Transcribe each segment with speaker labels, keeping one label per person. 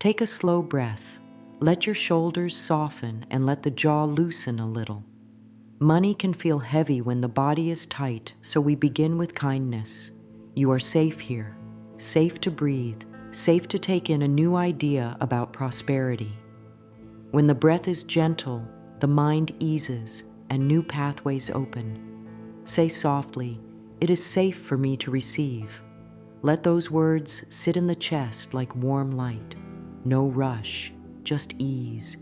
Speaker 1: Take a slow breath. Let your shoulders soften and let the jaw loosen a little. Money can feel heavy when the body is tight, so we begin with kindness. You are safe here, safe to breathe, safe to take in a new idea about prosperity. When the breath is gentle, the mind eases and new pathways open. Say softly, "It is safe for me to receive." Let those words sit in the chest like warm light. No rush, just ease.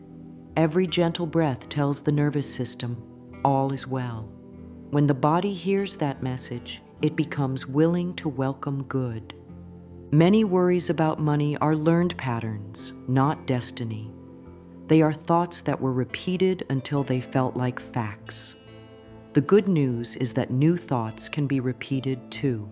Speaker 1: Every gentle breath tells the nervous system, all is well. When the body hears that message, it becomes willing to welcome good. Many worries about money are learned patterns, not destiny. They are thoughts that were repeated until they felt like facts. The good news is that new thoughts can be repeated too.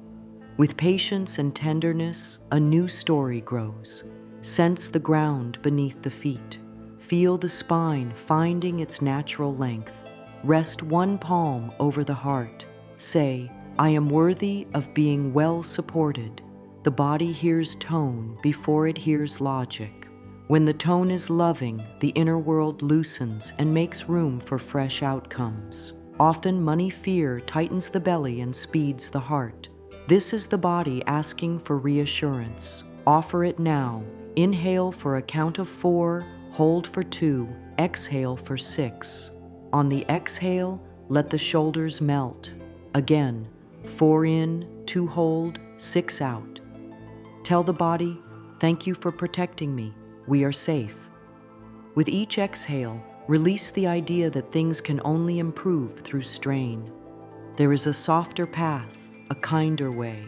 Speaker 1: With patience and tenderness, a new story grows. Sense the ground beneath the feet. Feel the spine finding its natural length. Rest one palm over the heart. Say, "I am worthy of being well supported." The body hears tone before it hears logic. When the tone is loving, the inner world loosens and makes room for fresh outcomes. Often money fear tightens the belly and speeds the heart. This is the body asking for reassurance. Offer it now. Inhale for a count of 4, hold for 2, exhale for 6. On the exhale, let the shoulders melt. Again, 4 in, 2 hold, 6 out. Tell the body, "Thank you for protecting me. We are safe." With each exhale, release the idea that things can only improve through strain. There is a softer path, a kinder way.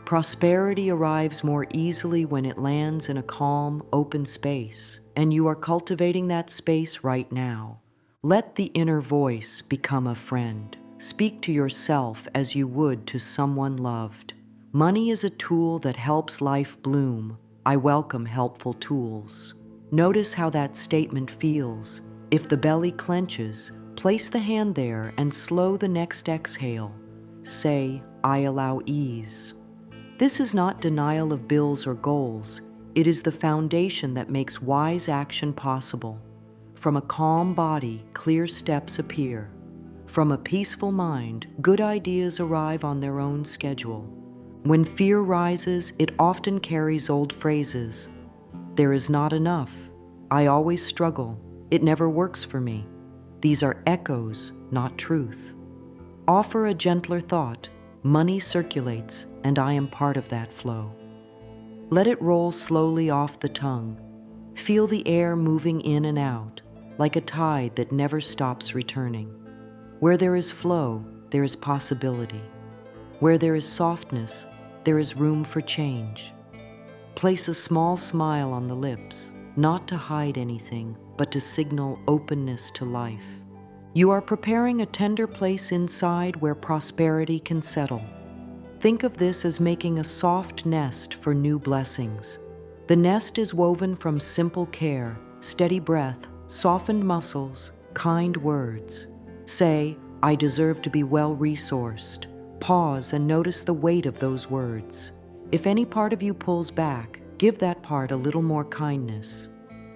Speaker 1: Prosperity arrives more easily when it lands in a calm, open space, and you are cultivating that space right now. Let the inner voice become a friend. Speak to yourself as you would to someone loved. Money is a tool that helps life bloom. I welcome helpful tools. Notice how that statement feels. If the belly clenches, place the hand there and slow the next exhale. Say, "I allow ease." This is not denial of bills or goals. It is the foundation that makes wise action possible. From a calm body, clear steps appear. From a peaceful mind, good ideas arrive on their own schedule. When fear rises, it often carries old phrases. "There is not enough," "I always struggle," "It never works for me." These are echoes, not truth. Offer a gentler thought. Money circulates, and I am part of that flow. Let it roll slowly off the tongue. Feel the air moving in and out, like a tide that never stops returning. Where there is flow, there is possibility. Where there is softness, there is room for change. Place a small smile on the lips, not to hide anything, but to signal openness to life. You are preparing a tender place inside where prosperity can settle. Think of this as making a soft nest for new blessings. The nest is woven from simple care, steady breath, softened muscles, kind words. Say, "I deserve to be well-resourced." Pause and notice the weight of those words. If any part of you pulls back, give that part a little more kindness.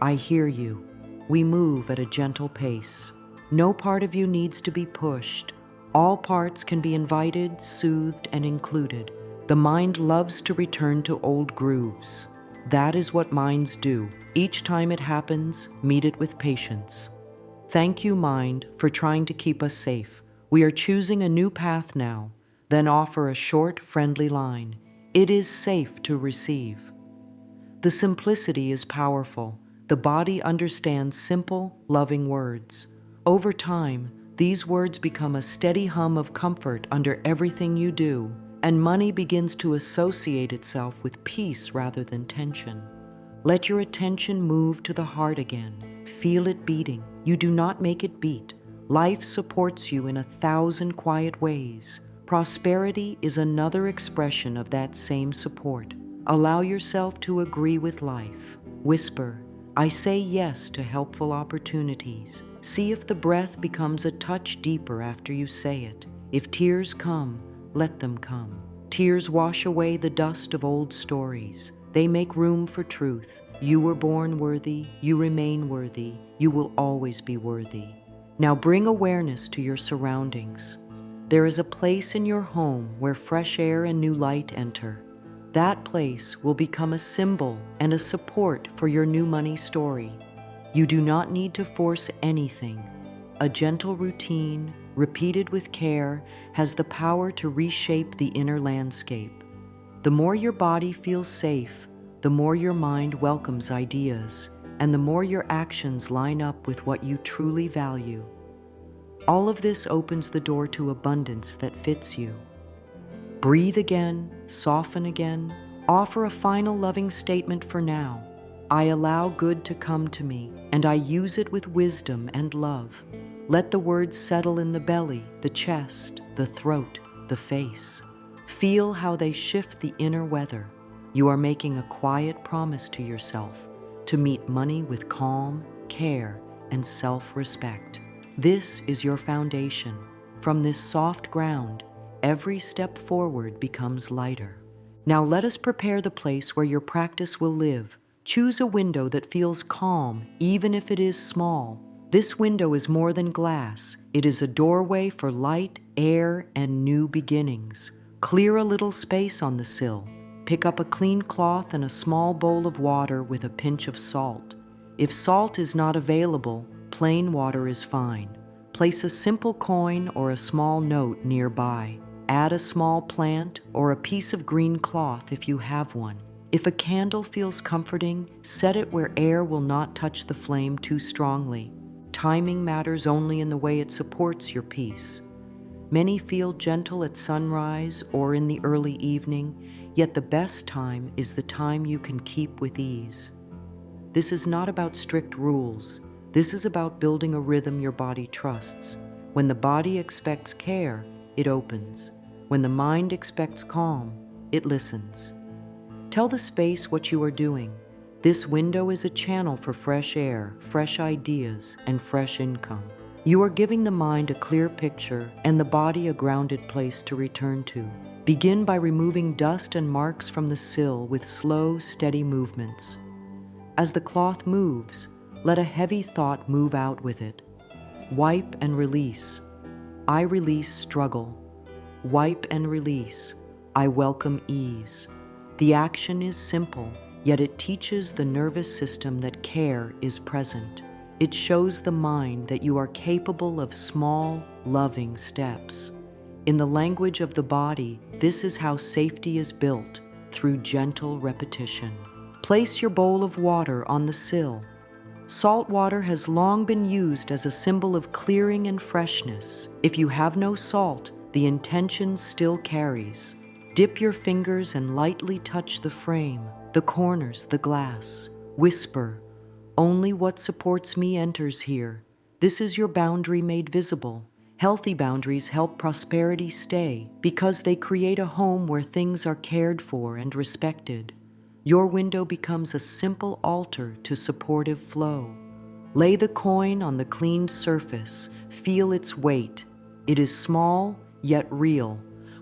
Speaker 1: I hear you. We move at a gentle pace. No part of you needs to be pushed. All parts can be invited, soothed, and included. The mind loves to return to old grooves. That is what minds do. Each time it happens, meet it with patience. Thank you, mind, for trying to keep us safe. We are choosing a new path now. Then offer a short, friendly line. It is safe to receive. The simplicity is powerful. The body understands simple, loving words. Over time, these words become a steady hum of comfort under everything you do, and money begins to associate itself with peace rather than tension. Let your attention move to the heart again. Feel it beating. You do not make it beat. Life supports you in 1,000 quiet ways. Prosperity is another expression of that same support. Allow yourself to agree with life. Whisper, "I say yes to helpful opportunities." See if the breath becomes a touch deeper after you say it. If tears come, let them come. Tears wash away the dust of old stories. They make room for truth. You were born worthy, you remain worthy, you will always be worthy. Now bring awareness to your surroundings. There is a place in your home where fresh air and new light enter. That place will become a symbol and a support for your new money story. You do not need to force anything. A gentle routine, repeated with care, has the power to reshape the inner landscape. The more your body feels safe, the more your mind welcomes ideas, and the more your actions line up with what you truly value. All of this opens the door to abundance that fits you. Breathe again, soften again, offer a final loving statement for now. I allow good to come to me, and I use it with wisdom and love. Let the words settle in the belly, the chest, the throat, the face. Feel how they shift the inner weather. You are making a quiet promise to yourself to meet money with calm, care, and self-respect. This is your foundation. From this soft ground, every step forward becomes lighter. Now let us prepare the place where your practice will live. Choose a window that feels calm, even if it is small. This window is more than glass. It is a doorway for light, air, and new beginnings. Clear a little space on the sill. Pick up a clean cloth and a small bowl of water with a pinch of salt. If salt is not available, plain water is fine. Place a simple coin or a small note nearby. Add a small plant or a piece of green cloth if you have one. If a candle feels comforting, set it where air will not touch the flame too strongly. Timing matters only in the way it supports your peace. Many feel gentle at sunrise or in the early evening, yet the best time is the time you can keep with ease. This is not about strict rules. This is about building a rhythm your body trusts. When the body expects care, it opens. When the mind expects calm, it listens. Tell the space what you are doing. This window is a channel for fresh air, fresh ideas, and fresh income. You are giving the mind a clear picture and the body a grounded place to return to. Begin by removing dust and marks from the sill with slow, steady movements. As the cloth moves, let a heavy thought move out with it. Wipe and release. I release struggle. Wipe and release. I welcome ease. The action is simple, yet it teaches the nervous system that care is present. It shows the mind that you are capable of small, loving steps. In the language of the body, this is how safety is built, through gentle repetition. Place your bowl of water on the sill. Salt water has long been used as a symbol of clearing and freshness. If you have no salt, the intention still carries. Dip your fingers and lightly touch the frame, the corners, the glass. Whisper, "Only what supports me enters here." This is your boundary made visible. Healthy boundaries help prosperity stay because they create a home where things are cared for and respected. Your window becomes a simple altar to supportive flow. Lay the coin on the cleaned surface. Feel its weight. It is small, yet real.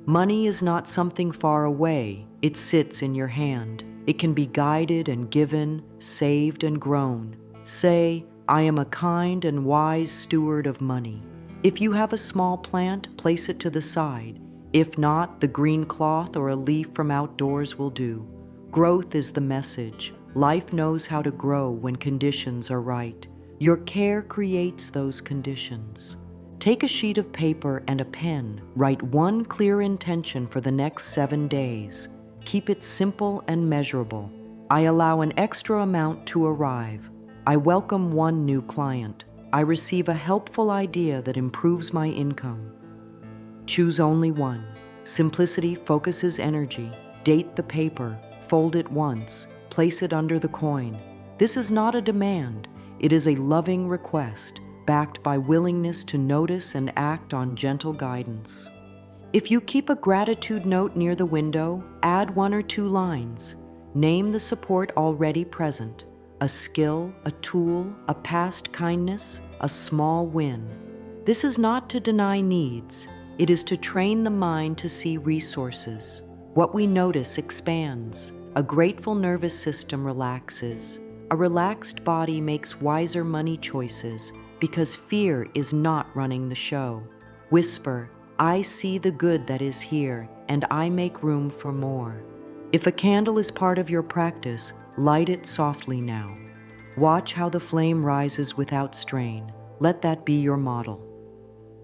Speaker 1: Money is not something far away. It sits in your hand. It can be guided and given, saved and grown. Say, "I am a kind and wise steward of money." If you have a small plant, place it to the side. If not, the green cloth or a leaf from outdoors will do. Growth is the message. Life knows how to grow when conditions are right. Your care creates those conditions. Take a sheet of paper and a pen. Write one clear intention for the next 7 days. Keep it simple and measurable. I allow an extra amount to arrive. I welcome one new client. I receive a helpful idea that improves my income. Choose only one. Simplicity focuses energy. Date the paper. Fold it once. Place it under the coin. This is not a demand. It is a loving request, backed by willingness to notice and act on gentle guidance. If you keep a gratitude note near the window, add 1 or 2 lines. Name the support already present. A skill, a tool, a past kindness, a small win. This is not to deny needs. It is to train the mind to see resources. What we notice expands. A grateful nervous system relaxes. A relaxed body makes wiser money choices because fear is not running the show. Whisper, I see the good that is here, and I make room for more. If a candle is part of your practice, light it softly now. Watch how the flame rises without strain. Let that be your model.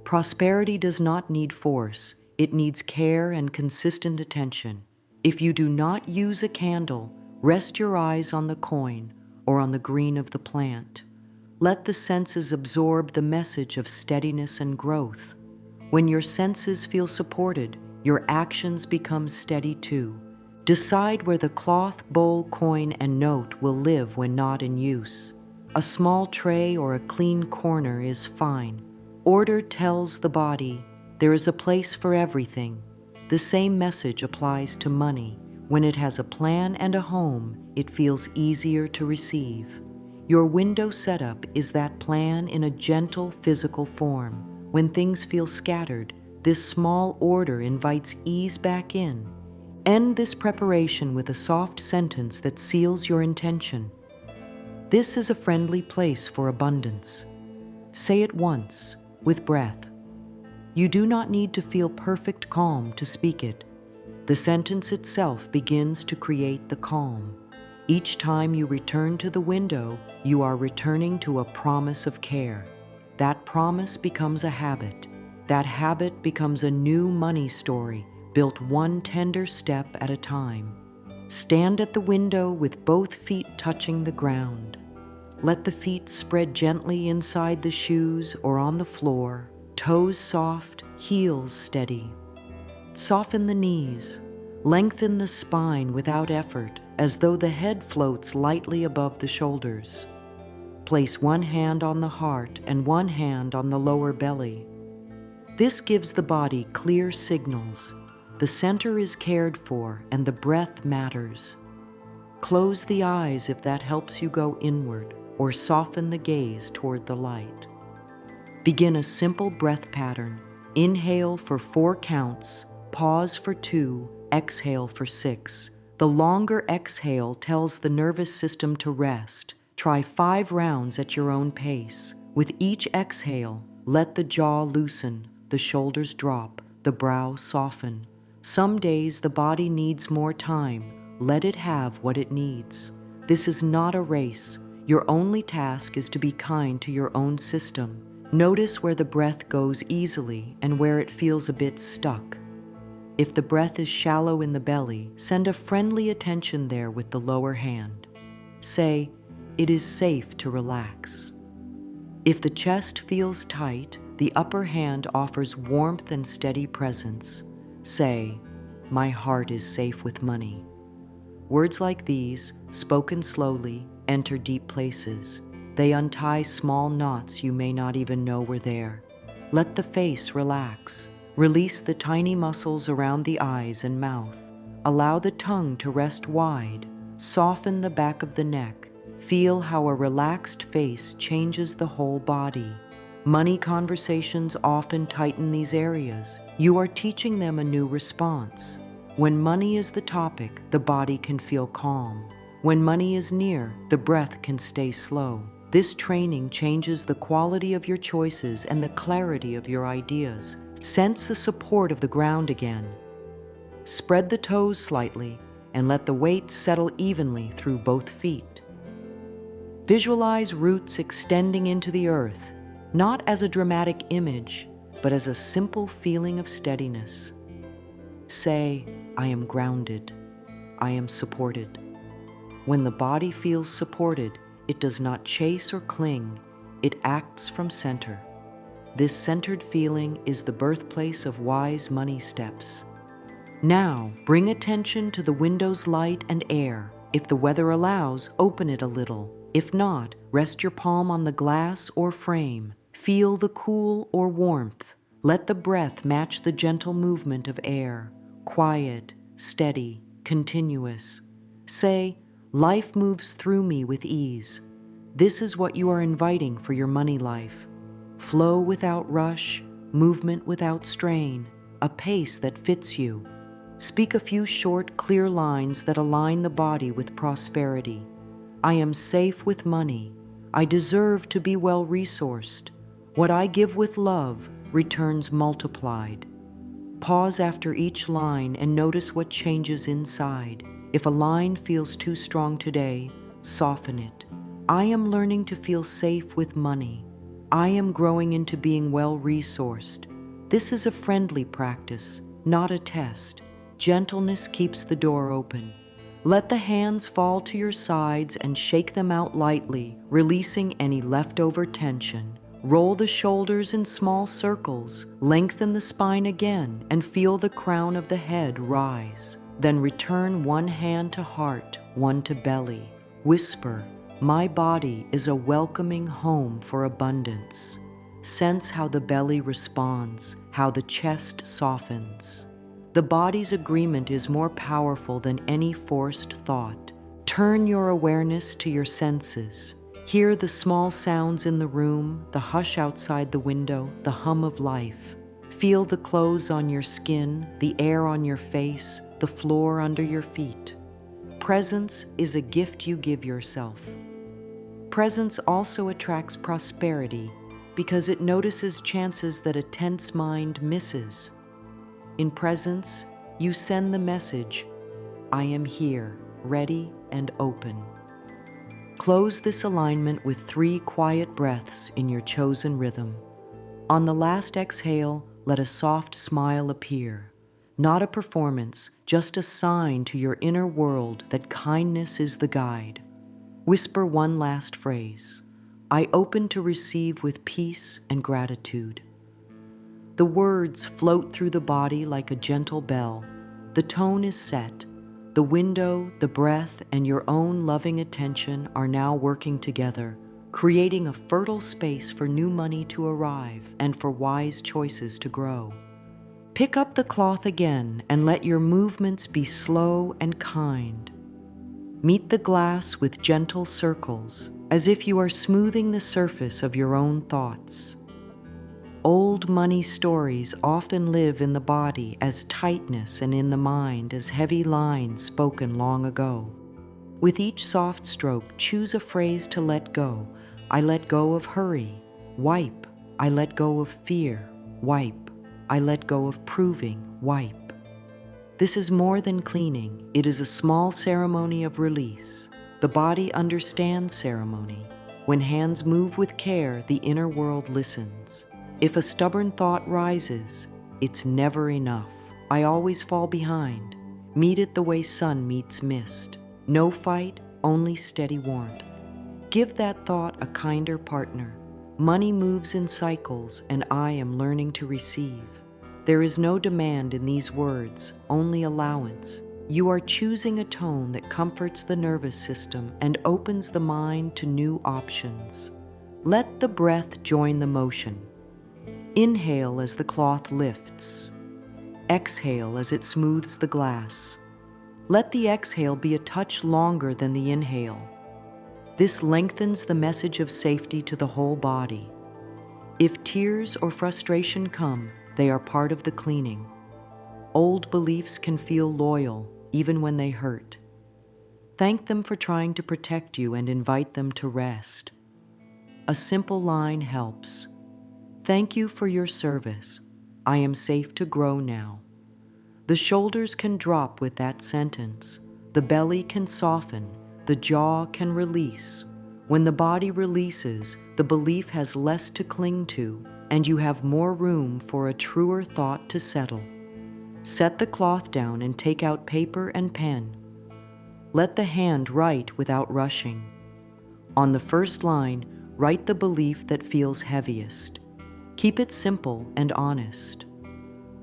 Speaker 1: Prosperity does not need force. It needs care and consistent attention. If you do not use a candle, rest your eyes on the coin or on the green of the plant. Let the senses absorb the message of steadiness and growth. When your senses feel supported, your actions become steady too. Decide where the cloth, bowl, coin, and note will live when not in use. A small tray or a clean corner is fine. Order tells the body, there is a place for everything. The same message applies to money. When it has a plan and a home, it feels easier to receive. Your window setup is that plan in a gentle physical form. When things feel scattered, this small order invites ease back in. End this preparation with a soft sentence that seals your intention. This is a friendly place for abundance. Say it once, with breath. You do not need to feel perfect calm to speak it. The sentence itself begins to create the calm. Each time you return to the window, you are returning to a promise of care. That promise becomes a habit. That habit becomes a new money story, built one tender step at a time. Stand at the window with both feet touching the ground. Let the feet spread gently inside the shoes or on the floor, toes soft, heels steady. Soften the knees. Lengthen the spine without effort, as though the head floats lightly above the shoulders. Place one hand on the heart and one hand on the lower belly. This gives the body clear signals. The center is cared for and the breath matters. Close the eyes if that helps you go inward, or soften the gaze toward the light. Begin a simple breath pattern. Inhale for 4 counts, pause for 2, exhale for 6. The longer exhale tells the nervous system to rest. Try 5 rounds at your own pace. With each exhale, let the jaw loosen, the shoulders drop, the brow soften. Some days the body needs more time. Let it have what it needs. This is not a race. Your only task is to be kind to your own system. Notice where the breath goes easily and where it feels a bit stuck. If the breath is shallow in the belly, send a friendly attention there with the lower hand. Say, it is safe to relax. If the chest feels tight, the upper hand offers warmth and steady presence. Say, my heart is safe with money. Words like these, spoken slowly, enter deep places. They untie small knots you may not even know were there. Let the face relax. Release the tiny muscles around the eyes and mouth. Allow the tongue to rest wide. Soften the back of the neck. Feel how a relaxed face changes the whole body. Money conversations often tighten these areas. You are teaching them a new response. When money is the topic, the body can feel calm. When money is near, the breath can stay slow. This training changes the quality of your choices and the clarity of your ideas. Sense the support of the ground again. Spread the toes slightly and let the weight settle evenly through both feet. Visualize roots extending into the earth, not as a dramatic image, but as a simple feeling of steadiness. Say, I am grounded. I am supported. When the body feels supported, it does not chase or cling. It acts from center. This centered feeling is the birthplace of wise money steps. Now, bring attention to the window's light and air. If the weather allows, open it a little. If not, rest your palm on the glass or frame. Feel the cool or warmth. Let the breath match the gentle movement of air. Quiet, steady, continuous. Say, life moves through me with ease. This is what you are inviting for your money life. Flow without rush, movement without strain, a pace that fits you. Speak a few short, clear lines that align the body with prosperity. I am safe with money. I deserve to be well-resourced. What I give with love returns multiplied. Pause after each line and notice what changes inside. If a line feels too strong today, soften it. I am learning to feel safe with money. I am growing into being well-resourced. This is a friendly practice, not a test. Gentleness keeps the door open. Let the hands fall to your sides and shake them out lightly, releasing any leftover tension. Roll the shoulders in small circles, lengthen the spine again, and feel the crown of the head rise. Then return one hand to heart, one to belly. Whisper, "My body is a welcoming home for abundance." Sense how the belly responds, how the chest softens. The body's agreement is more powerful than any forced thought. Turn your awareness to your senses. Hear the small sounds in the room, the hush outside the window, the hum of life. Feel the clothes on your skin, the air on your face, the floor under your feet. Presence is a gift you give yourself. Presence also attracts prosperity because it notices chances that a tense mind misses. In presence, you send the message, "I am here, ready and open." Close this alignment with 3 quiet breaths in your chosen rhythm. On the last exhale, let a soft smile appear. Not a performance, just a sign to your inner world that kindness is the guide. Whisper one last phrase, "I open to receive with peace and gratitude." The words float through the body like a gentle bell. The tone is set. The window, the breath, and your own loving attention are now working together, creating a fertile space for new money to arrive and for wise choices to grow. Pick up the cloth again and let your movements be slow and kind. Meet the glass with gentle circles, as if you are smoothing the surface of your own thoughts. Old money stories often live in the body as tightness and in the mind as heavy lines spoken long ago. With each soft stroke, choose a phrase to let go. I let go of hurry. Wipe. I let go of fear. Wipe. I let go of proving. Wipe. This is more than cleaning. It is a small ceremony of release. The body understands ceremony. When hands move with care, the inner world listens. If a stubborn thought rises, it's never enough. I always fall behind. Meet it the way sun meets mist. No fight, only steady warmth. Give that thought a kinder partner. Money moves in cycles, and I am learning to receive. There is no demand in these words, only allowance. You are choosing a tone that comforts the nervous system and opens the mind to new options. Let the breath join the motion. Inhale as the cloth lifts. Exhale as it smooths the glass. Let the exhale be a touch longer than the inhale. This lengthens the message of safety to the whole body. If tears or frustration come, they are part of the cleaning. Old beliefs can feel loyal, even when they hurt. Thank them for trying to protect you and invite them to rest. A simple line helps. Thank you for your service. I am safe to grow now. The shoulders can drop with that sentence. The belly can soften. The jaw can release. When the body releases, the belief has less to cling to, and you have more room for a truer thought to settle. Set the cloth down and take out paper and pen. Let the hand write without rushing. On the first line, write the belief that feels heaviest. Keep it simple and honest.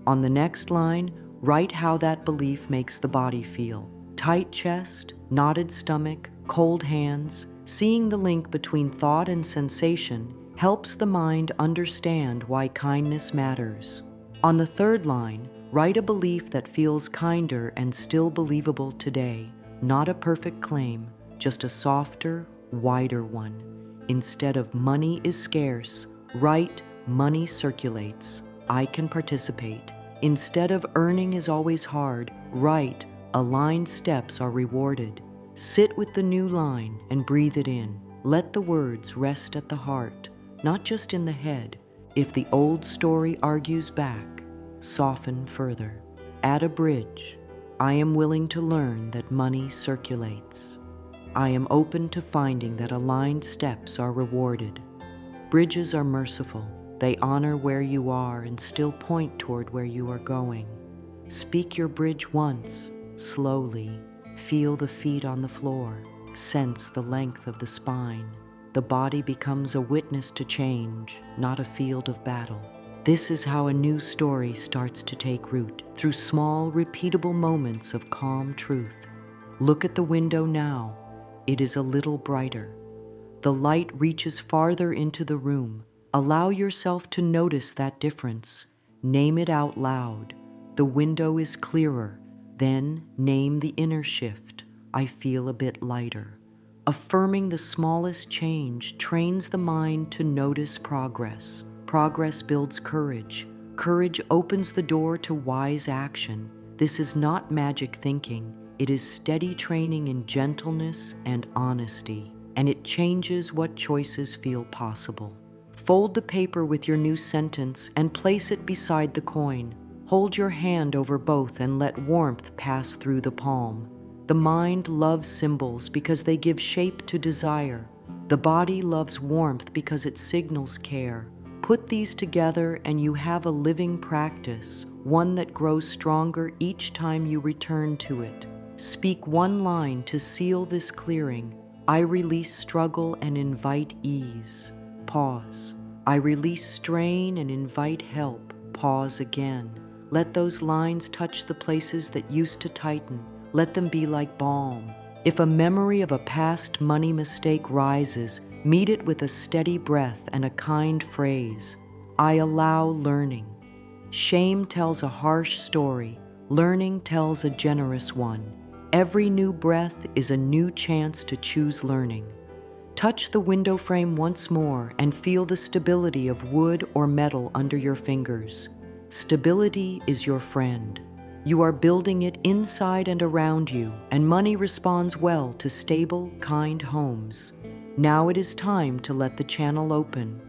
Speaker 1: On the next line, write how that belief makes the body feel. Tight chest, knotted stomach, cold hands. Seeing the link between thought and sensation helps the mind understand why kindness matters. On the third line, write a belief that feels kinder and still believable today. Not a perfect claim, just a softer, wider one. Instead of "money is scarce," write "money circulates. I can participate." Instead of "earning is always hard," write "aligned steps are rewarded." Sit with the new line and breathe it in. Let the words rest at the heart, not just in the head. If the old story argues back, soften further. Add a bridge. I am willing to learn that money circulates. I am open to finding that aligned steps are rewarded. Bridges are merciful. They honor where you are and still point toward where you are going. Speak your bridge once, slowly. Feel the feet on the floor. Sense the length of the spine. The body becomes a witness to change, not a field of battle. This is how a new story starts to take root, through small, repeatable moments of calm truth. Look at the window now. It is a little brighter. The light reaches farther into the room. Allow yourself to notice that difference. Name it out loud. The window is clearer. Then name the inner shift. I feel a bit lighter. Affirming the smallest change trains the mind to notice progress. Progress builds courage. Courage opens the door to wise action. This is not magic thinking. It is steady training in gentleness and honesty, and it changes what choices feel possible. Fold the paper with your new sentence and place it beside the coin. Hold your hand over both and let warmth pass through the palm. The mind loves symbols because they give shape to desire. The body loves warmth because it signals care. Put these together and you have a living practice, one that grows stronger each time you return to it. Speak one line to seal this clearing. I release struggle and invite ease. Pause. I release strain and invite help. Pause again. Let those lines touch the places that used to tighten. Let them be like balm. If a memory of a past money mistake rises, meet it with a steady breath and a kind phrase. I allow learning. Shame tells a harsh story. Learning tells a generous one. Every new breath is a new chance to choose learning. Touch the window frame once more and feel the stability of wood or metal under your fingers. Stability is your friend. You are building it inside and around you, and money responds well to stable, kind homes. Now it is time to let the channel open.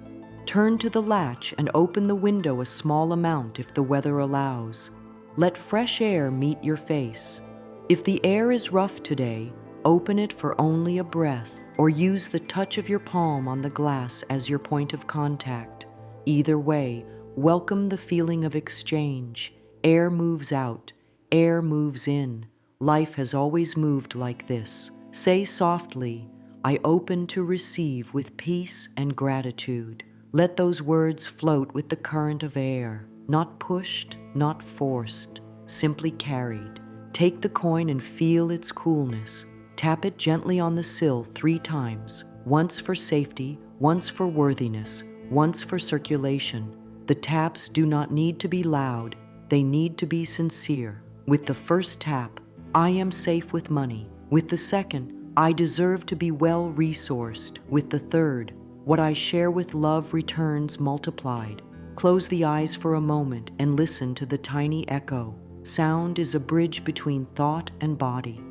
Speaker 1: Turn to the latch and open the window a small amount if the weather allows. Let fresh air meet your face. If the air is rough today, open it for only a breath, or use the touch of your palm on the glass as your point of contact. Either way, welcome the feeling of exchange. Air moves out, air moves in. Life has always moved like this. Say softly, I open to receive with peace and gratitude. Let those words float with the current of air, not pushed, not forced, simply carried. Take the coin and feel its coolness. Tap it gently on the sill 3 times, once for safety, once for worthiness, once for circulation. The taps do not need to be loud, they need to be sincere. With the first tap, I am safe with money. With the second, I deserve to be well resourced. With the third, what I share with love returns multiplied. Close the eyes for a moment and listen to the tiny echo. Sound is a bridge between thought and body.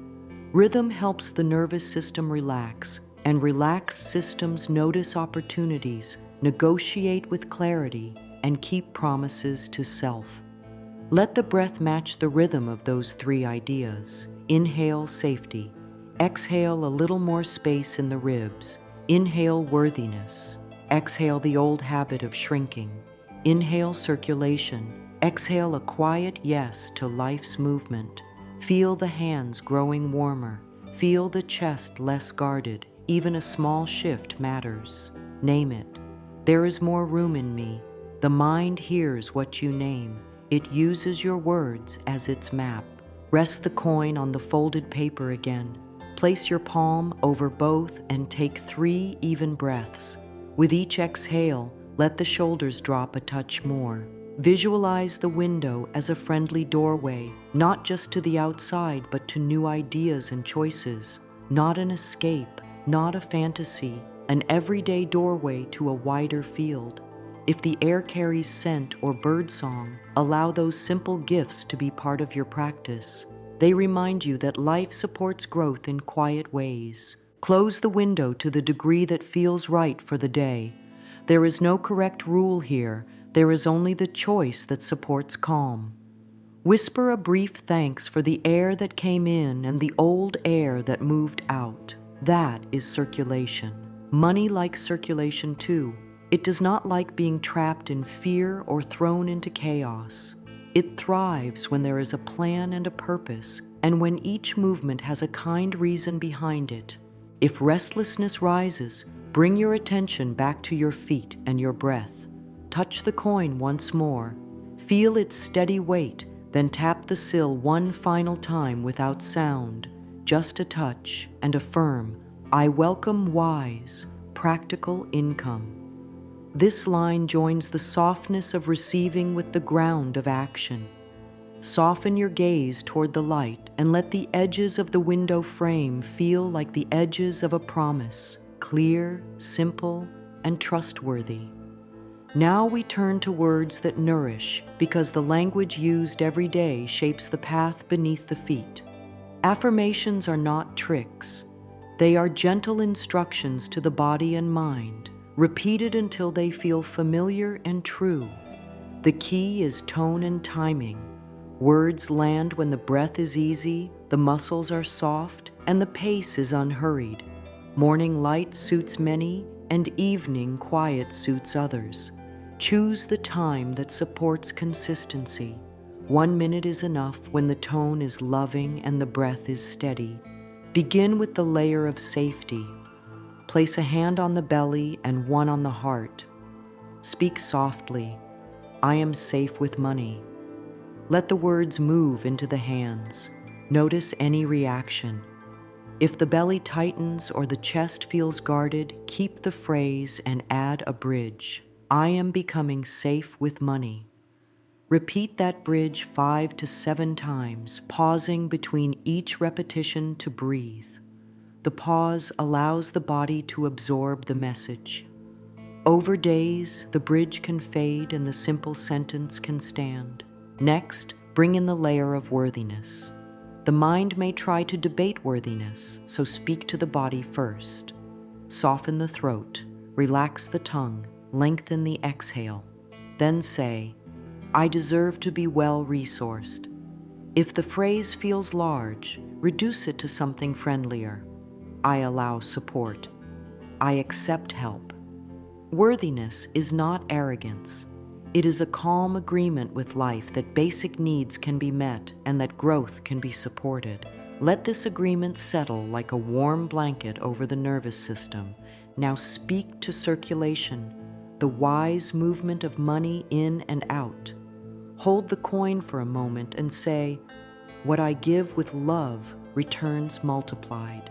Speaker 1: Rhythm helps the nervous system relax, and relaxed systems notice opportunities, negotiate with clarity, and keep promises to self. Let the breath match the rhythm of those 3 ideas. Inhale safety. Exhale a little more space in the ribs. Inhale worthiness. Exhale the old habit of shrinking. Inhale circulation. Exhale a quiet yes to life's movement. Feel the hands growing warmer. Feel the chest less guarded. Even a small shift matters. Name it. There is more room in me. The mind hears what you name. It uses your words as its map. Rest the coin on the folded paper again. Place your palm over both and take 3 even breaths. With each exhale, let the shoulders drop a touch more. Visualize the window as a friendly doorway, not just to the outside, but to new ideas and choices. Not an escape, not a fantasy, an everyday doorway to a wider field. If the air carries scent or birdsong, allow those simple gifts to be part of your practice. They remind you that life supports growth in quiet ways. Close the window to the degree that feels right for the day. There is no correct rule here. There is only the choice that supports calm. Whisper a brief thanks for the air that came in and the old air that moved out. That is circulation. Money likes circulation too. It does not like being trapped in fear or thrown into chaos. It thrives when there is a plan and a purpose, and when each movement has a kind reason behind it. If restlessness rises, bring your attention back to your feet and your breath. Touch the coin once more. Feel its steady weight, then tap the sill one final time without sound, just a touch, and affirm, "I welcome wise, practical income." This line joins the softness of receiving with the ground of action. Soften your gaze toward the light and let the edges of the window frame feel like the edges of a promise, clear, simple, and trustworthy. Now we turn to words that nourish, because the language used every day shapes the path beneath the feet. Affirmations are not tricks. They are gentle instructions to the body and mind, repeated until they feel familiar and true. The key is tone and timing. Words land when the breath is easy, the muscles are soft, and the pace is unhurried. Morning light suits many, and evening quiet suits others. Choose the time that supports consistency. 1 minute is enough when the tone is loving and the breath is steady. Begin with the layer of safety. Place a hand on the belly and one on the heart. Speak softly, "I am safe with money." Let the words move into the hands. Notice any reaction. If the belly tightens or the chest feels guarded, keep the phrase and add a bridge. "I am becoming safe with money." Repeat that bridge 5 to 7 times, pausing between each repetition to breathe. The pause allows the body to absorb the message. Over days, the bridge can fade and the simple sentence can stand. Next, bring in the layer of worthiness. The mind may try to debate worthiness, so speak to the body first. Soften the throat, relax the tongue, lengthen the exhale. Then say, "I deserve to be well-resourced." If the phrase feels large, reduce it to something friendlier. "I allow support." "I accept help." Worthiness is not arrogance. It is a calm agreement with life that basic needs can be met and that growth can be supported. Let this agreement settle like a warm blanket over the nervous system. Now speak to circulation, the wise movement of money in and out. Hold the coin for a moment and say, "What I give with love returns multiplied."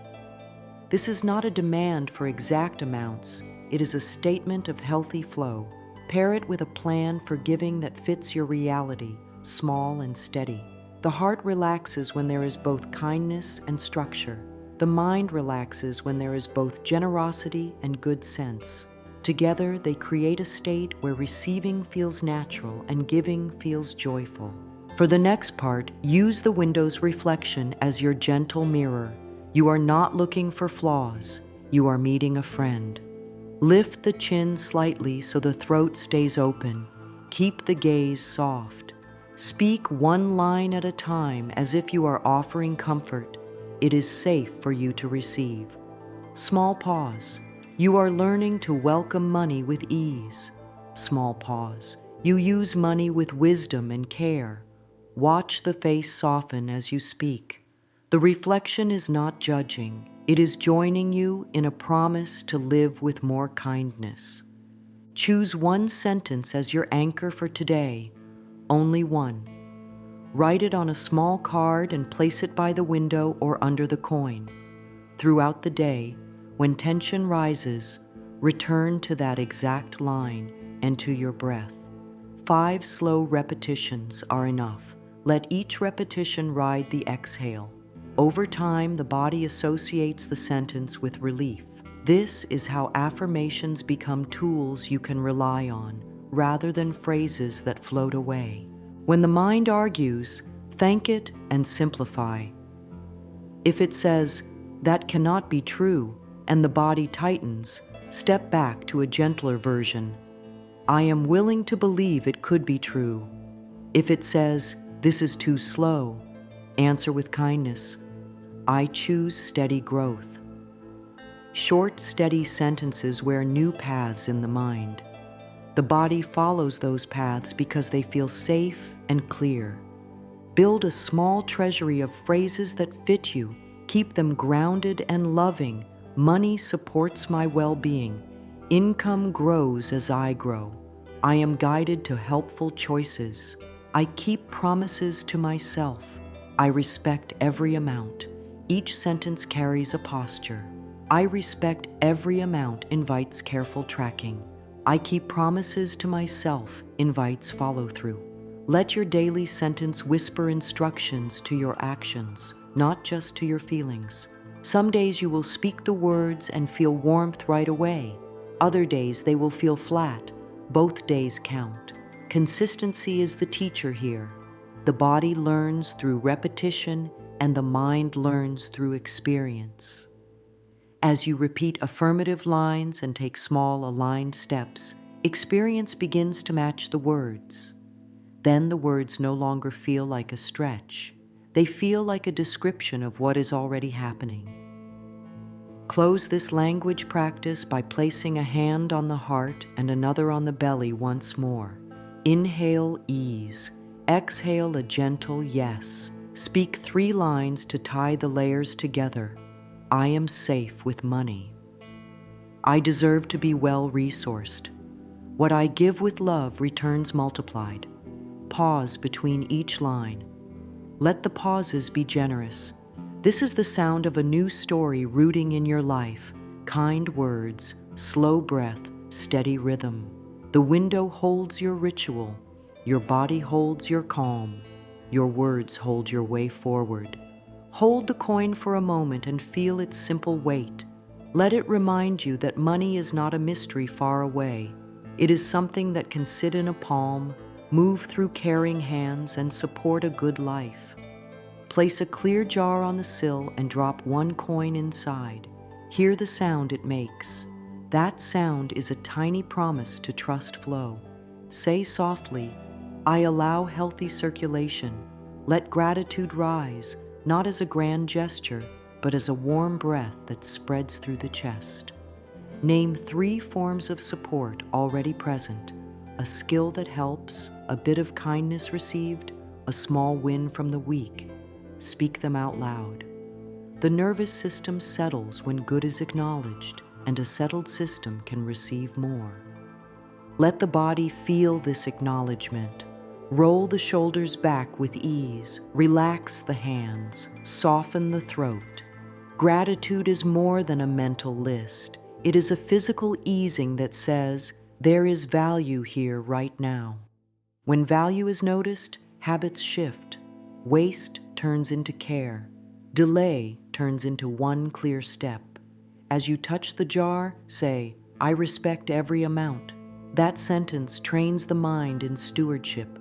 Speaker 1: This is not a demand for exact amounts. It is a statement of healthy flow. Pair it with a plan for giving that fits your reality, small and steady. The heart relaxes when there is both kindness and structure. The mind relaxes when there is both generosity and good sense. Together, they create a state where receiving feels natural and giving feels joyful. For the next part, use the window's reflection as your gentle mirror. You are not looking for flaws. You are meeting a friend. Lift the chin slightly so the throat stays open. Keep the gaze soft. Speak one line at a time as if you are offering comfort. It is safe for you to receive. Small pause. You are learning to welcome money with ease. Small pause. You use money with wisdom and care. Watch the face soften as you speak. The reflection is not judging. It is joining you in a promise to live with more kindness. Choose one sentence as your anchor for today, only one. Write it on a small card and place it by the window or under the coin. Throughout the day, when tension rises, return to that exact line and to your breath. 5 slow repetitions are enough. Let each repetition ride the exhale. Over time, the body associates the sentence with relief. This is how affirmations become tools you can rely on, rather than phrases that float away. When the mind argues, Thank it and simplify. If it says, "That cannot be true," and the body tightens, step back to a gentler version. "I am willing to believe it could be true." If it says, "This is too slow," answer with kindness. "I choose steady growth." Short, steady sentences wear new paths in the mind. The body follows those paths because they feel safe and clear. Build a small treasury of phrases that fit you. Keep them grounded and loving. Money supports my well-being. Income grows as I grow. I am guided to helpful choices. I keep promises to myself. I respect every amount. Each sentence carries a posture. I respect every amount invites careful tracking. I keep promises to myself invites follow-through. Let your daily sentence whisper instructions to your actions, not just to your feelings. Some days you will speak the words and feel warmth right away. Other days they will feel flat. Both days count. Consistency is the teacher here. The body learns through repetition and the mind learns through experience. As you repeat affirmative lines and take small aligned steps, experience begins to match the words. Then the words no longer feel like a stretch. They feel like a description of what is already happening. Close this language practice by placing a hand on the heart and another on the belly once more. Inhale ease. Exhale a gentle yes. Speak 3 lines to tie the layers together. I am safe with money. I deserve to be well-resourced. What I give with love returns multiplied. Pause between each line. Let the pauses be generous. This is the sound of a new story rooting in your life. Kind words, slow breath, steady rhythm. The window holds your ritual. Your body holds your calm. Your words hold your way forward. Hold the coin for a moment and feel its simple weight. Let it remind you that money is not a mystery far away. It is something that can sit in a palm, move through caring hands, and support a good life. Place a clear jar on the sill and drop 1 coin inside. Hear the sound it makes. That sound is a tiny promise to trust flow. Say softly, "I allow healthy circulation." Let gratitude rise, not as a grand gesture, but as a warm breath that spreads through the chest. Name 3 forms of support already present: a skill that helps, a bit of kindness received, a small win from the week. Speak them out loud. The nervous system settles when good is acknowledged, and a settled system can receive more. Let the body feel this acknowledgement. Roll the shoulders back with ease, relax the hands, soften the throat. Gratitude is more than a mental list. It is a physical easing that says, there is value here right now. When value is noticed, habits shift. Waste turns into care. Delay turns into one clear step. As you touch the jar, say, "I respect every amount." That sentence trains the mind in stewardship.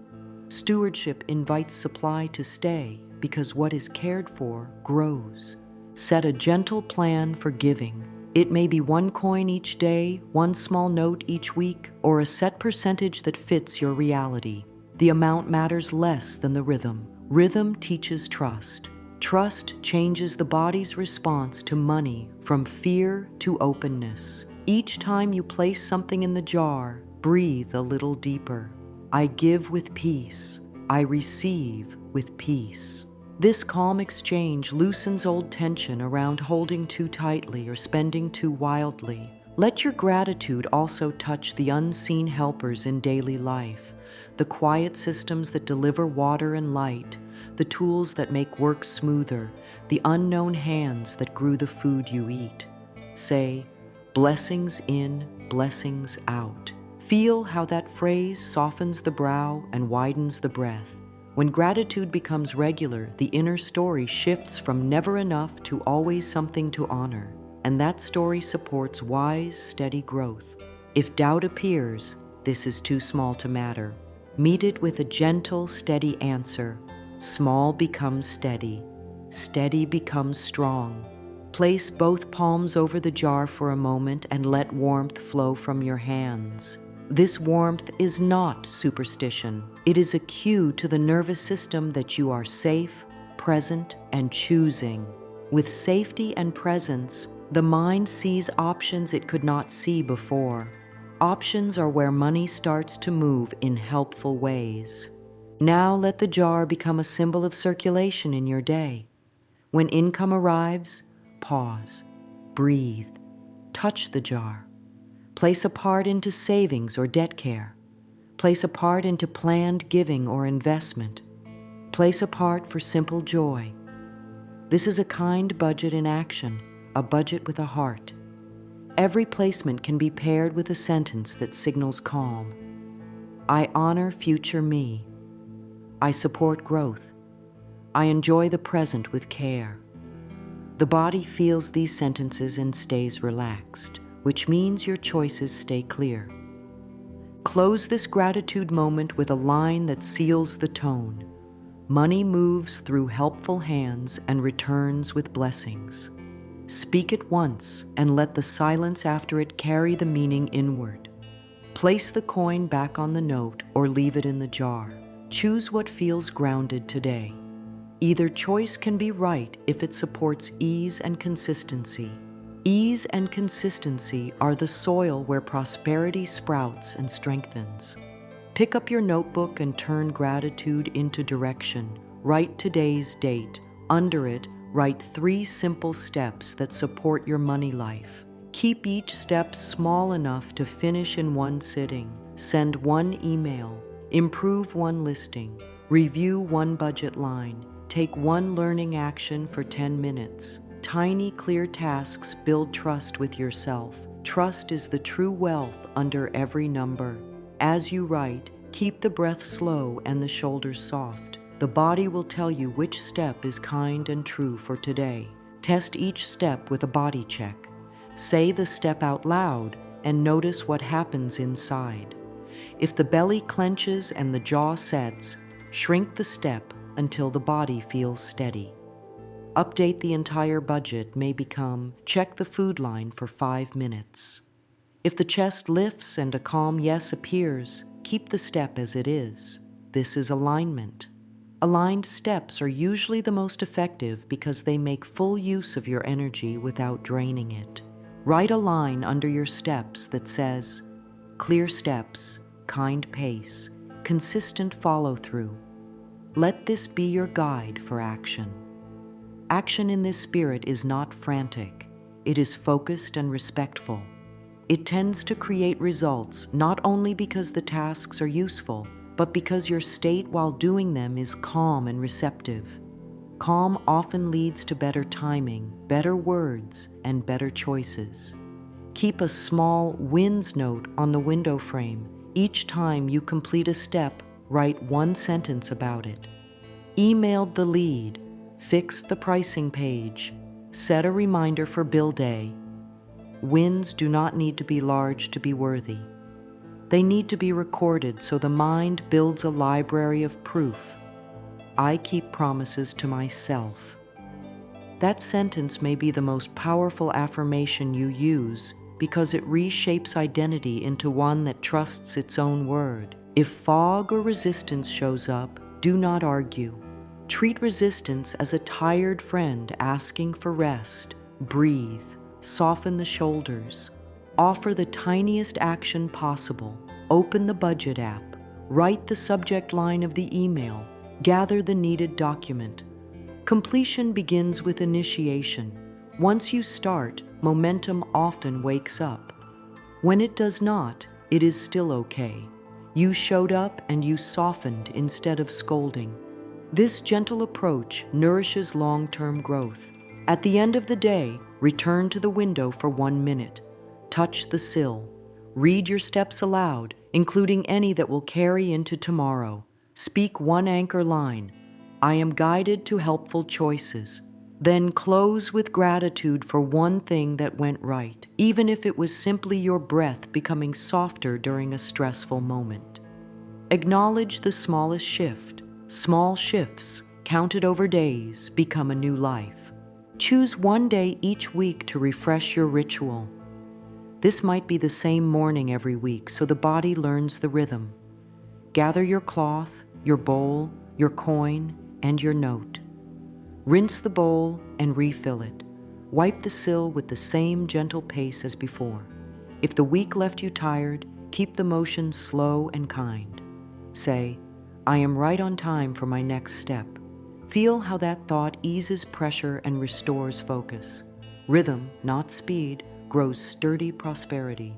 Speaker 1: Stewardship invites supply to stay because what is cared for grows. Set a gentle plan for giving. It may be 1 coin each day, 1 small note each week, or a set percentage that fits your reality. The amount matters less than the rhythm. Rhythm teaches trust. Trust changes the body's response to money from fear to openness. Each time you place something in the jar, breathe a little deeper. I give with peace. I receive with peace. This calm exchange loosens old tension around holding too tightly or spending too wildly. Let your gratitude also touch the unseen helpers in daily life, the quiet systems that deliver water and light, the tools that make work smoother, the unknown hands that grew the food you eat. Say, blessings in, blessings out. Feel how that phrase softens the brow and widens the breath. When gratitude becomes regular, the inner story shifts from never enough to always something to honor, and that story supports wise, steady growth. If doubt appears, this is too small to matter. Meet it with a gentle, steady answer. Small becomes steady. Steady becomes strong. Place both palms over the jar for a moment and let warmth flow from your hands. This warmth is not superstition. It is a cue to the nervous system that you are safe, present, and choosing. With safety and presence, the mind sees options it could not see before. Options are where money starts to move in helpful ways. Now let the jar become a symbol of circulation in your day. When income arrives, pause, breathe, touch the jar. Place a part into savings or debt care. Place a part into planned giving or investment. Place a part for simple joy. This is a kind budget in action, a budget with a heart. Every placement can be paired with a sentence that signals calm. I honor future me. I support growth. I enjoy the present with care. The body feels these sentences and stays relaxed, which means your choices stay clear. Close this gratitude moment with a line that seals the tone. Money moves through helpful hands and returns with blessings. Speak it once and let the silence after it carry the meaning inward. Place the coin back on the note or leave it in the jar. Choose what feels grounded today. Either choice can be right if it supports ease and consistency. Ease and consistency are the soil where prosperity sprouts and strengthens. Pick up your notebook and turn gratitude into direction. Write today's date. Under it, write 3 simple steps that support your money life. Keep each step small enough to finish in one sitting. Send 1 email. Improve 1 listing. Review 1 budget line. Take 1 learning action for 10 minutes. Tiny, clear tasks build trust with yourself. Trust is the true wealth under every number. As you write, keep the breath slow and the shoulders soft. The body will tell you which step is kind and true for today. Test each step with a body check. Say the step out loud and notice what happens inside. If the belly clenches and the jaw sets, shrink the step until the body feels steady. Update the entire budget may become check the food line for 5 minutes. If the chest lifts and a calm yes appears, keep the step as it is. This is alignment. Aligned steps are usually the most effective because they make full use of your energy without draining it. Write a line under your steps that says, clear steps, kind pace, consistent follow-through. Let this be your guide for action. Action in this spirit is not frantic. It is focused and respectful. It tends to create results not only because the tasks are useful, but because your state while doing them is calm and receptive. Calm often leads to better timing, better words, and better choices. Keep a small wins note on the window frame. Each time you complete a step, write 1 sentence about it. Emailed the lead, fixed the pricing page, set a reminder for bill day. Wins do not need to be large to be worthy. They need to be recorded so the mind builds a library of proof. I keep promises to myself. That sentence may be the most powerful affirmation you use because it reshapes identity into one that trusts its own word. If fog or resistance shows up, do not argue. Treat resistance as a tired friend asking for rest. Breathe, soften the shoulders. Offer the tiniest action possible. Open the budget app. Write the subject line of the email. Gather the needed document. Completion begins with initiation. Once you start, momentum often wakes up. When it does not, it is still okay. You showed up and you softened instead of scolding. This gentle approach nourishes long-term growth. At the end of the day, return to the window for 1 minute. Touch the sill. Read your steps aloud, including any that will carry into tomorrow. Speak 1 anchor line. I am guided to helpful choices. Then close with gratitude for 1 thing that went right, even if it was simply your breath becoming softer during a stressful moment. Acknowledge the smallest shift. Small shifts, Count it over days, become a new life. Choose one day each week to refresh your ritual. This might be the same morning every week, so the body learns the rhythm. Gather your cloth, your bowl, your coin, and your note. Rinse the bowl and refill it. Wipe the sill with the same gentle pace as before. If the week left you tired, keep the motion slow and kind. Say, I am right on time for my next step. Feel how that thought eases pressure and restores focus. Rhythm, not speed, grows sturdy prosperity.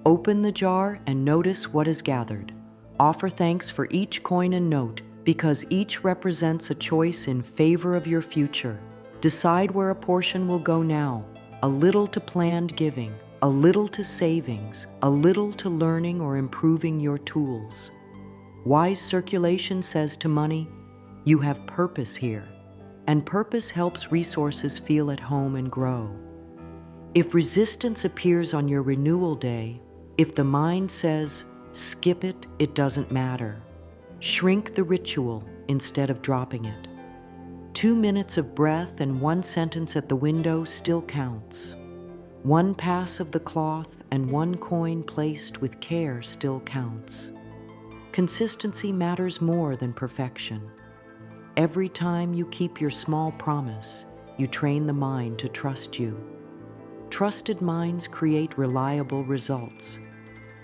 Speaker 1: Open the jar and notice what is gathered. Offer thanks for each coin and note, because each represents a choice in favor of your future. Decide where a portion will go now, a little to planned giving, a little to savings, a little to learning or improving your tools. Wise circulation says to money, you have purpose here, and purpose helps resources feel at home and grow. If resistance appears on your renewal day, if the mind says, skip it, it doesn't matter, shrink the ritual instead of dropping it. 2 minutes of breath and 1 sentence at the window still counts. 1 pass of the cloth and 1 coin placed with care still counts. Consistency matters more than perfection. Every time you keep your small promise, you train the mind to trust you. Trusted minds create reliable results.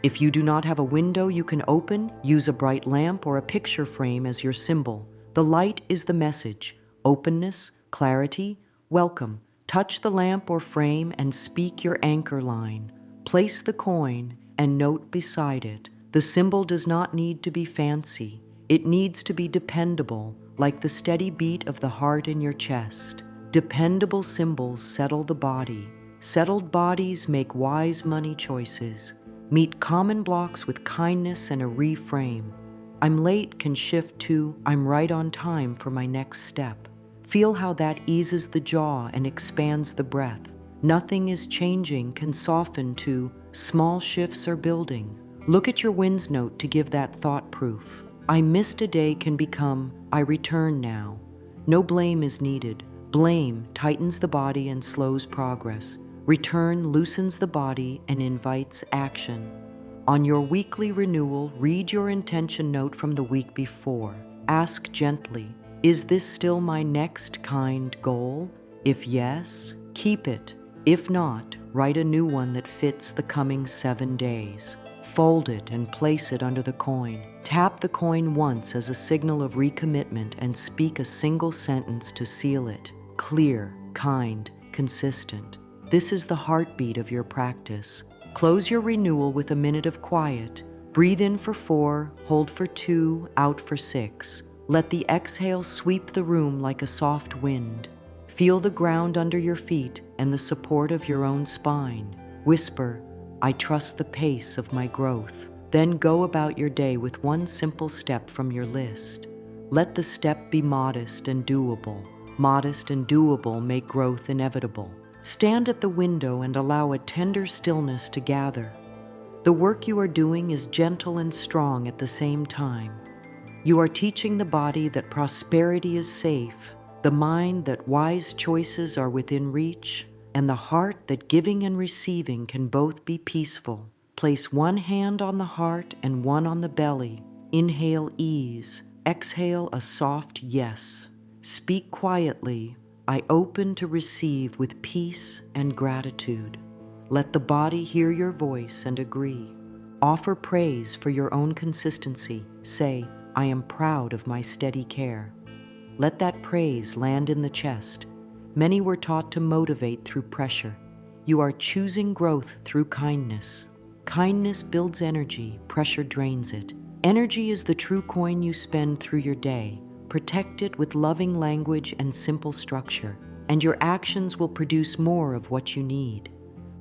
Speaker 1: If you do not have a window you can open, use a bright lamp or a picture frame as your symbol. The light is the message. Openness, clarity, welcome. Touch the lamp or frame and speak your anchor line. Place the coin and note beside it. The symbol does not need to be fancy. It needs to be dependable, like the steady beat of the heart in your chest. Dependable symbols settle the body. Settled bodies make wise money choices. Meet common blocks with kindness and a reframe. I'm late can shift to I'm right on time for my next step. Feel how that eases the jaw and expands the breath. Nothing is changing can soften to small shifts are building. Look at your wins note to give that thought proof. I missed a day can become I return now. No blame is needed. Blame tightens the body and slows progress. Return loosens the body and invites action. On your weekly renewal, read your intention note from the week before. Ask gently, is this still my next kind goal? If yes, keep it. If not, write a new one that fits the coming 7 days. Fold it and place it under the coin. Tap the coin once as a signal of recommitment and speak a single sentence to seal it. Clear, kind, consistent. This is the heartbeat of your practice. Close your renewal with a minute of quiet. Breathe in for 4, hold for 2, out for 6. Let the exhale sweep the room like a soft wind. Feel the ground under your feet and the support of your own spine. Whisper, I trust the pace of my growth. Then go about your day with 1 simple step from your list. Let the step be modest and doable. Modest and doable make growth inevitable. Stand at the window and allow a tender stillness to gather. The work you are doing is gentle and strong at the same time. You are teaching the body that prosperity is safe, the mind that wise choices are within reach, and the heart that giving and receiving can both be peaceful. Place 1 hand on the heart and 1 on the belly. Inhale ease. Exhale a soft yes. Speak quietly. I open to receive with peace and gratitude. Let the body hear your voice and agree. Offer praise for your own consistency. Say, I am proud of my steady care. Let that praise land in the chest. Many were taught to motivate through pressure. You are choosing growth through kindness. Kindness builds energy, pressure drains it. Energy is the true coin you spend through your day. Protect it with loving language and simple structure, and your actions will produce more of what you need.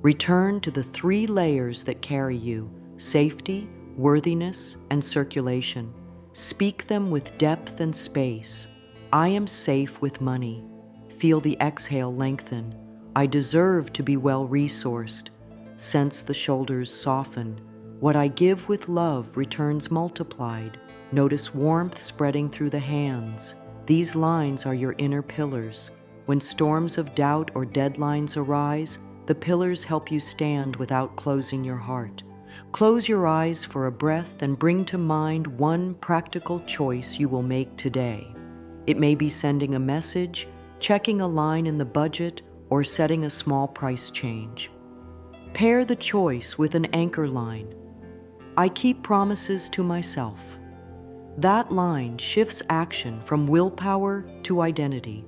Speaker 1: Return to the 3 layers that carry you: safety, worthiness, and circulation. Speak them with depth and space. I am safe with money. Feel the exhale lengthen. I deserve to be well-resourced. Sense the shoulders soften. What I give with love returns multiplied. Notice warmth spreading through the hands. These lines are your inner pillars. When storms of doubt or deadlines arise, the pillars help you stand without closing your heart. Close your eyes for a breath and bring to mind one practical choice you will make today. It may be sending a message, checking a line in the budget, or setting a small price change. Pair the choice with an anchor line. I keep promises to myself. That line shifts action from willpower to identity.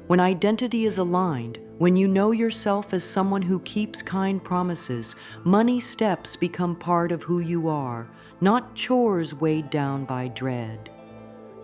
Speaker 1: When identity is aligned, when you know yourself as someone who keeps kind promises, money steps become part of who you are, not chores weighed down by dread.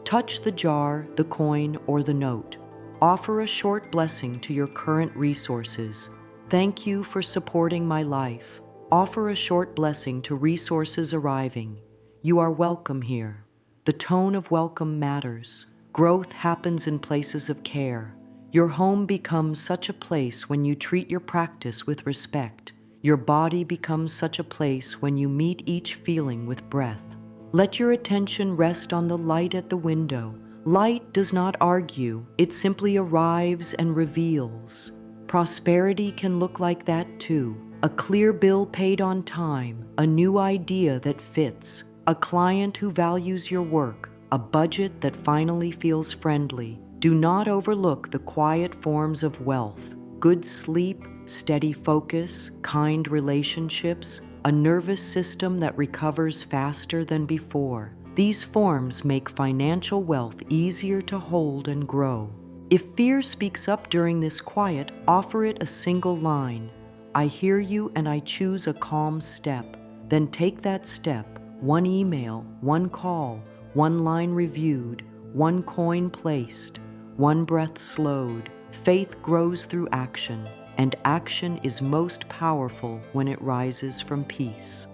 Speaker 1: Touch the jar, the coin, or the note. Offer a short blessing to your current resources. Thank you for supporting my life. Offer a short blessing to resources arriving. You are welcome here. The tone of welcome matters. Growth happens in places of care. Your home becomes such a place when you treat your practice with respect. Your body becomes such a place when you meet each feeling with breath. Let your attention rest on the light at the window. Light does not argue, it simply arrives and reveals. Prosperity can look like that too. A clear bill paid on time, a new idea that fits, a client who values your work, a budget that finally feels friendly. Do not overlook the quiet forms of wealth. Good sleep, steady focus, kind relationships, a nervous system that recovers faster than before. These forms make financial wealth easier to hold and grow. If fear speaks up during this quiet, offer it a single line. I hear you and I choose a calm step. Then take that step, one email, one call, one line reviewed, one coin placed, one breath slowed. Faith grows through action, and action is most powerful when it rises from peace.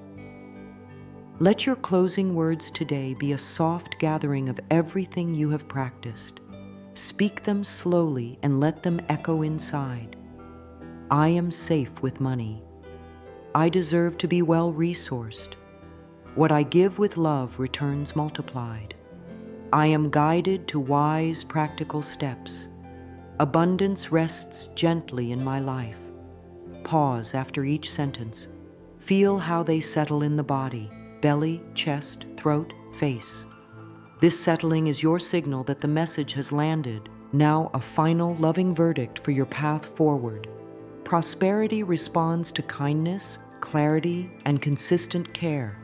Speaker 1: Let your closing words today be a soft gathering of everything you have practiced. Speak them slowly and let them echo inside. I am safe with money. I deserve to be well-resourced. What I give with love returns multiplied. I am guided to wise, practical steps. Abundance rests gently in my life. Pause after each sentence. Feel how they settle in the body, belly, chest, throat, face. This settling is your signal that the message has landed. Now a final, loving verdict for your path forward. Prosperity responds to kindness, clarity, and consistent care.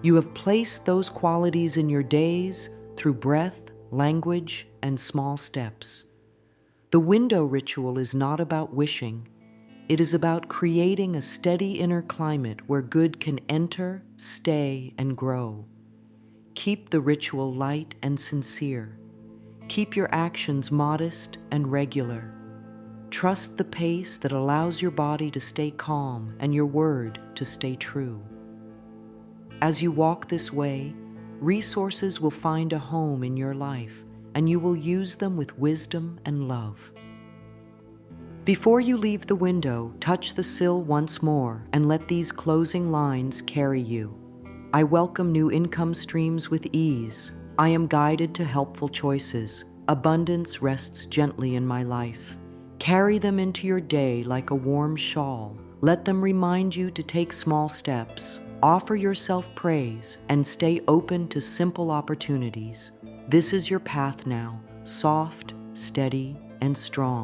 Speaker 1: You have placed those qualities in your days through breath, language, and small steps. The window ritual is not about wishing. It is about creating a steady inner climate where good can enter, stay, and grow. Keep the ritual light and sincere. Keep your actions modest and regular. Trust the pace that allows your body to stay calm and your word to stay true. As you walk this way, resources will find a home in your life, and you will use them with wisdom and love. Before you leave the window, touch the sill once more and let these closing lines carry you. I welcome new income streams with ease. I am guided to helpful choices. Abundance rests gently in my life. Carry them into your day like a warm shawl. Let them remind you to take small steps. Offer yourself praise and stay open to simple opportunities. This is your path now, soft, steady, and strong.